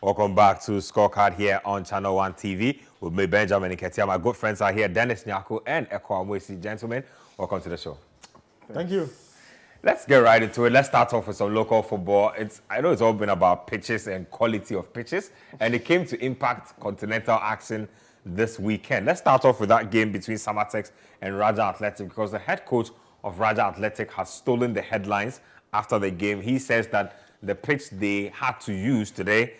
Welcome back to Scorecard here on Channel 1 TV with me, Benjamin Iketia. My good friends are here, Dennis Nyako and Eko Amwesi. Gentlemen, welcome to the show. Thank you. Let's get right into it. Let's start off with some local football. I know it's all been about pitches and quality of pitches, and it came to impact continental action this weekend. Let's start off with that game between Samartex and Raja Athletic, because the head coach of Raja Athletic has stolen the headlines after the game. He says that the pitch they had to use today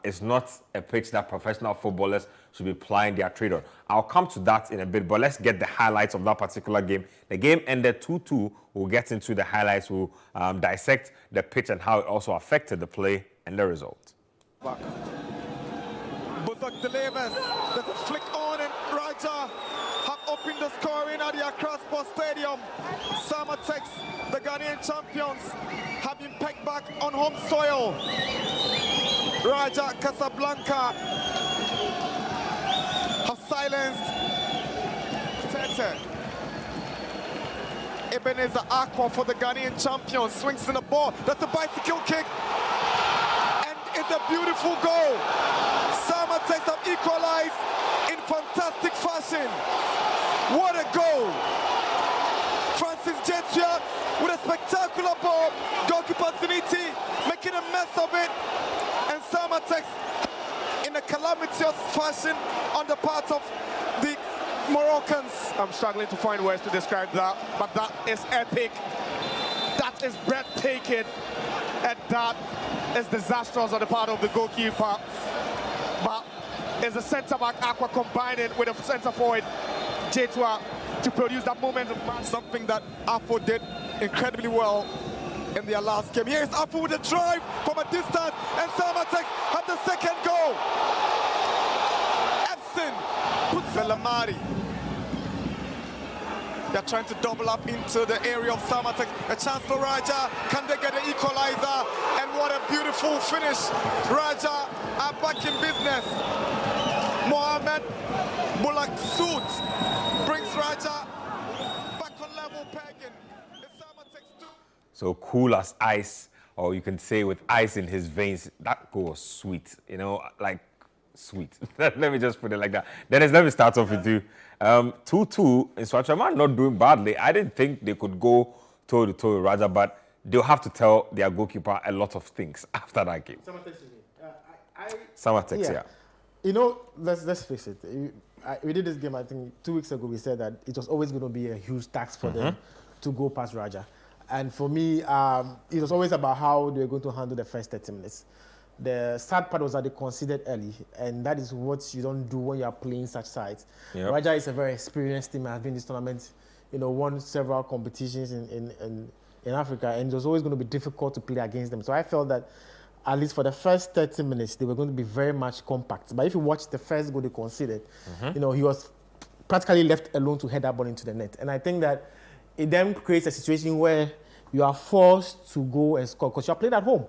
is not a pitch that professional footballers should be plying their trade on. I'll come to that in a bit, but let's get the highlights of that particular game. The game ended 2-2. We'll get into the highlights. We'll dissect the pitch and how it also affected the play and the result. Buzak delivers. There's a flick on and Raja have opened the scoring at the Accra Sports Stadium. Samartex, the Ghanaian champions, have been pegged back on home soil. Raja Casablanca have silenced Tete. Ebenezer Aqua for the Ghanaian champions swings in the ball. That's a bicycle kick. And it's a beautiful goal. Samartex have equalized in fantastic fashion. What a goal. Francis Jetia with a spectacular ball. Goalkeeper Citi making a mess of it. And Samartex in a calamitous fashion on the part of the Moroccans. I'm struggling to find words to describe that, but that is epic. That is breathtaking. And that is disastrous on the part of the goalkeeper. But it's the centre-back Aqua combining with a centre-forward Jetua to produce that moment of match. Something that Afo did incredibly well in their last game. Here's Afo with a drive from a distance, and Samartex had the second goal. Epson puts Velamari. They're trying to double up into the area of Samartex. A chance for Raja. Can they get the equalizer? And what a beautiful finish. Raja are back in business. Mohamed Bulak Soot brings Raja back on level pegging. It's Samartex 2. So cool as ice, or you can say with ice in his veins. That goal was sweet, you know, like sweet. Let me just put it like that. Dennis, let me start off with you. 2-2, Nsoatreman not doing badly. I didn't think they could go toe-to-toe with Raja, but they'll have to tell their goalkeeper a lot of things after that game. Samartex, yeah. You know, let's face it. We did this game, I think, 2 weeks ago. We said that it was always going to be a huge task for them to go past Raja. And for me, it was always about how they were going to handle the first 30 minutes. The sad part was that they conceded early, and that is what you don't do when you are playing such sides. Yep. Raja is a very experienced team, has been in this tournament, you know, won several competitions in Africa, and it was always going to be difficult to play against them. So I felt that at least for the first 30 minutes, they were going to be very much compact. But if you watch the first goal they conceded, you know, he was practically left alone to head that ball into the net. And I think that it then creates a situation where you are forced to go and score because you are playing at home.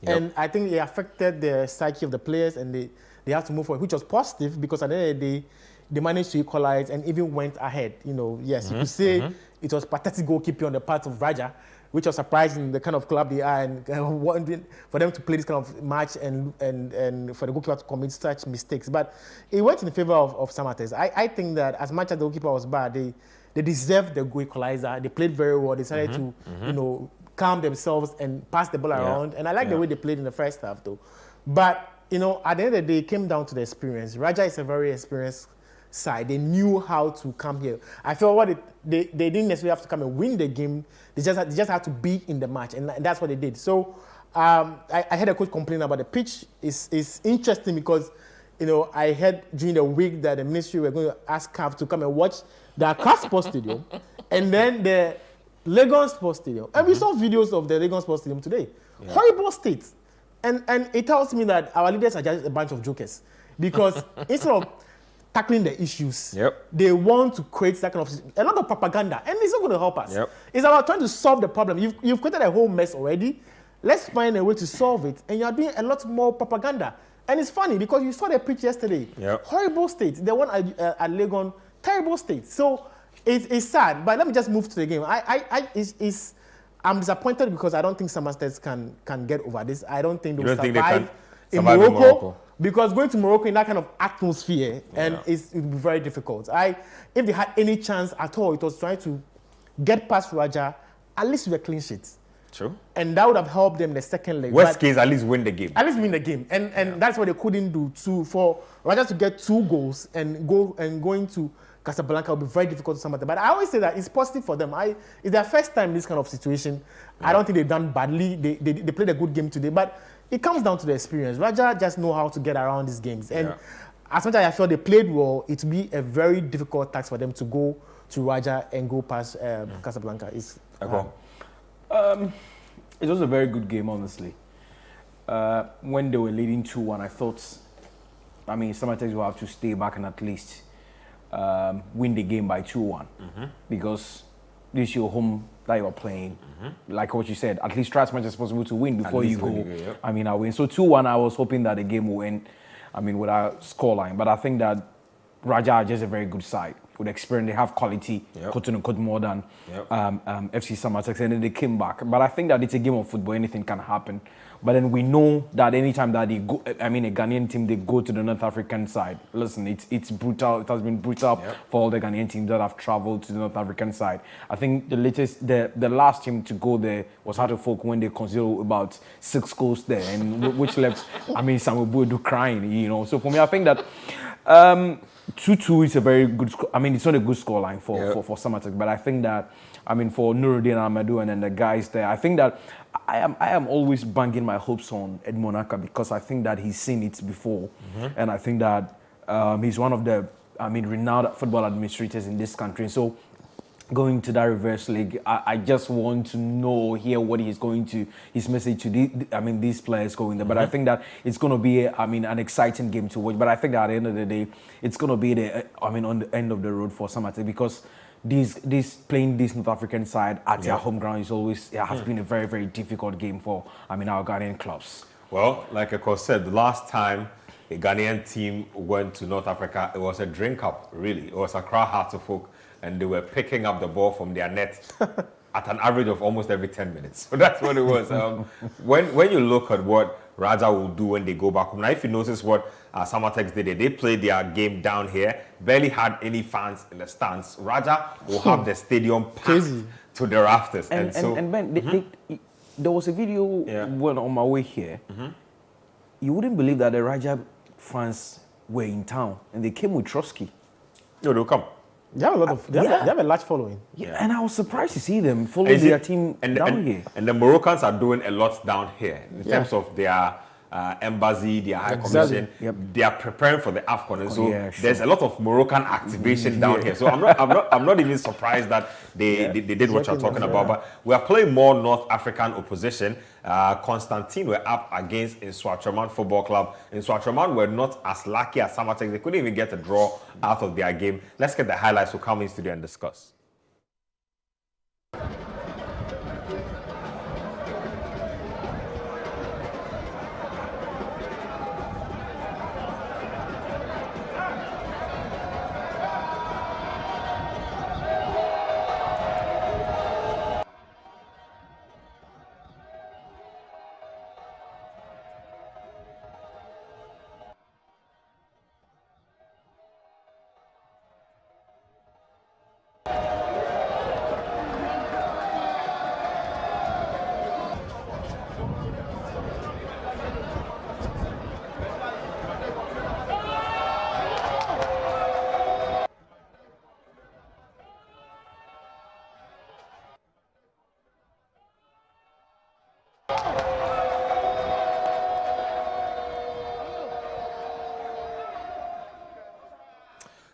Yep. And I think it affected the psyche of the players, and they have to move forward, which was positive because at the end of the day, they managed to equalize and even went ahead. You know, yes, you could say it was pathetic goalkeeping on the part of Raja, which was surprising, the kind of club they are, and for them to play this kind of match and for the goalkeeper to commit such mistakes. But it went in favor of Samartex. I think that as much as the goalkeeper was bad, they deserved the goal equalizer. They played very well. They decided to, you know, calm themselves and pass the ball around. And I like the way they played in the first half, though. But, you know, at the end of the day, it came down to the experience. Raja is a very experienced side. They knew how to come here. I felt they didn't necessarily have to come and win the game. They just had to be in the match, and that's what they did. So I heard a coach complain about the pitch. It's interesting because, you know, I heard during the week that the ministry were going to ask CAF to come and watch the Accra Sports Stadium and then the Lagos Sports Stadium. And we saw videos of the Lagos Sports Stadium today. Yeah. Horrible state. And it tells me that our leaders are just a bunch of jokers. Because instead of tackling the issues, they want to create that kind of a lot of propaganda. And it's not going to help us. It's about trying to solve the problem. You've created a whole mess already. Let's find a way to solve it. And you're doing a lot more propaganda. And it's funny because you saw the pitch yesterday. Horrible state. The one at Legon, terrible state. So it's sad. But let me just move to the game. I'm disappointed because I don't think Samartex can get over this. I don't think they will survive in Survive Morocco, because going to Morocco in that kind of atmosphere and it would be very difficult. If they had any chance at all, it was trying to get past Raja, at least with a clean sheet. True. And that would have helped them the second leg. Worst case, at least win the game. At least win the game. And that's what they couldn't do. For Raja to get 2 goals and going to Casablanca will be very difficult to Samartex. But I always say that it's positive for them. It's their first time in this kind of situation. I don't think they've done badly. They played a good game today. But it comes down to the experience. Raja just know how to get around these games. And as much as I felt they played well, it will be a very difficult task for them to go to Raja and go past Casablanca. It was a very good game, honestly. When they were leading 2-1, I thought, Samartex will have to stay back and at least win the game by 2-1. Because this is your home that you are playing. Like what you said, at least try as much as possible to win before you go. I win. So 2-1, I was hoping that the game will end, without scoreline. But I think that Raja are just a very good side. With experience, they have quality, more than FC Samartex, and then they came back. But I think that it's a game of football, anything can happen. But then we know that anytime that they go, a Ghanaian team, they go to the North African side. Listen, it's brutal. It has been brutal for all the Ghanaian teams that have traveled to the North African side. I think the last team to go there was Folk when they considered about 6 goals there, and which left, Samuel Boadu crying, So for me, I think that 2-2 is a very good score. It's not a good scoreline for Samartex, but I think that, for Nuruddin Amadou and then the guys there, I think that I am always banging my hopes on Ed Monaka because I think that he's seen it before, and I think that he's one of the renowned football administrators in this country. So going to that reverse league, I just want to hear what he's going to, his message to these players going there. But I think that it's going to be, an exciting game to watch. But I think that at the end of the day, it's going to be on the end of the road for Samartex because playing this North African side at their home ground is always has been a very, very difficult game for our Ghanaian clubs. Well, like I said, the last time a Ghanaian team went to North Africa, it was a drink up, really. It was Accra Hearts of Oak, and they were picking up the ball from their net at an average of almost every 10 minutes. So that's what it was. When you look at what Raja will do when they go back home, now if you notice what Samartex did, they played their game down here, barely had any fans in the stands. Raja will have the stadium packed to the rafters. And Ben, there was a video when on my way here. You wouldn't believe that the Raja fans were in town and they came with Trotsky. No, they'll come. They have a lot of. They have a large following. And I was surprised to see them following their team down here. And the Moroccans are doing a lot down here in terms of their embassy, their high commission. They are preparing for the AFCON, and so there's a lot of Moroccan activation down here. So I'm not even surprised that they did what you're talking about. But we are playing more North African opposition. Constantine were up against Nsoatreman Football Club. Nsoatreman were not as lucky as Samartex. They couldn't even get a draw out of their game. Let's get the highlights. We'll come in studio and discuss.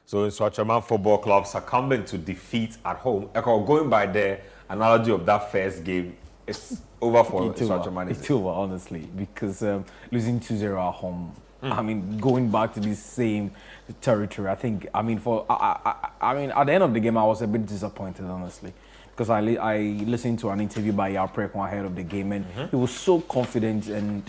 So Nsoatreman Football Club succumbing to defeat at home. Going by the analogy of that first game, it's over for Nsoatreman. It's over, honestly, because losing 2-0 at home. Going back to this same territory. I think. At the end of the game, I was a bit disappointed, honestly, because I listened to an interview by Yaprek ahead of the game, and he was so confident, and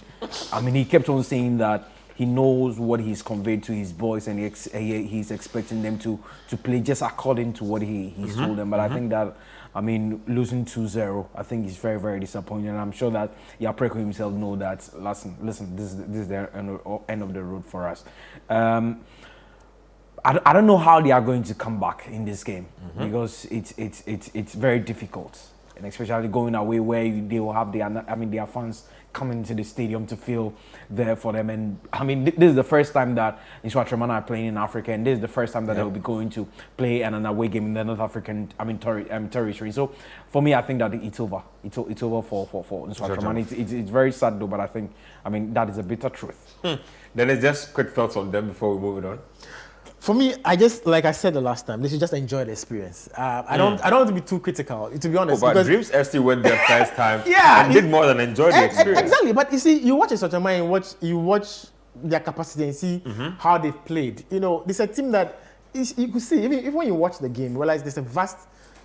he kept on saying that he knows what he's conveyed to his boys, and he's expecting them to play just according to what he's told them. But I think that I mean, losing 2-0, I think is very, very disappointing. And I'm sure that Yapreko himself know that, listen, this is the end of the road for us. I don't know how they are going to come back in this game because it's very difficult, and especially going away where they will have their fans coming into the stadium to feel there for them. And I mean, this is the first time that Nsoatreman are playing in Africa, and this is the first time that they'll be going to play an away game in the North African territory. So for me, I think that it's over. It's over for Nsoatreman. It's very sad though, but I think that is a bitter truth. Then it's just quick thoughts on them before we move it on. For me, like I said the last time, they should just enjoy the experience. I don't want to be too critical, to be honest. But Dreams FC went their first time and did more than enjoy the experience. Exactly, but you see, you watch Nsoatreman, you watch their capacity and see how they've played. You know, there's a team that you could see, even when you watch the game, you realize there's a vast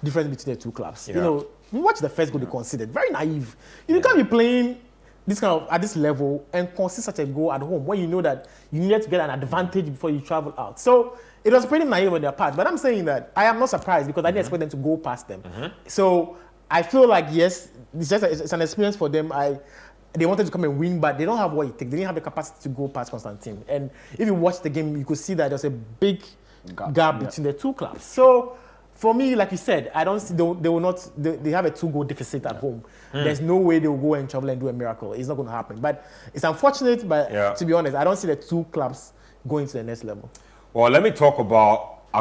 difference between the two clubs. Yeah. You know, you watch the first goal they conceded, very naive. You can't be playing this kind of at this level and concede such a goal at home when you know that you needed to get an advantage before you travel out. So it was pretty naive on their part. But I'm saying that I am not surprised because I didn't expect them to go past them. So I feel like yes, it's an experience for them. They wanted to come and win, but they don't have what it takes. They didn't have the capacity to go past Constantine. And if you watch the game, you could see that there's a big gap between the two clubs. So for me, like you said, I don't see they will not. They have a 2-goal deficit at home. There's no way they will go and travel and do a miracle. It's not going to happen. But it's unfortunate. But to be honest, I don't see the two clubs going to the next level. Well, let me talk about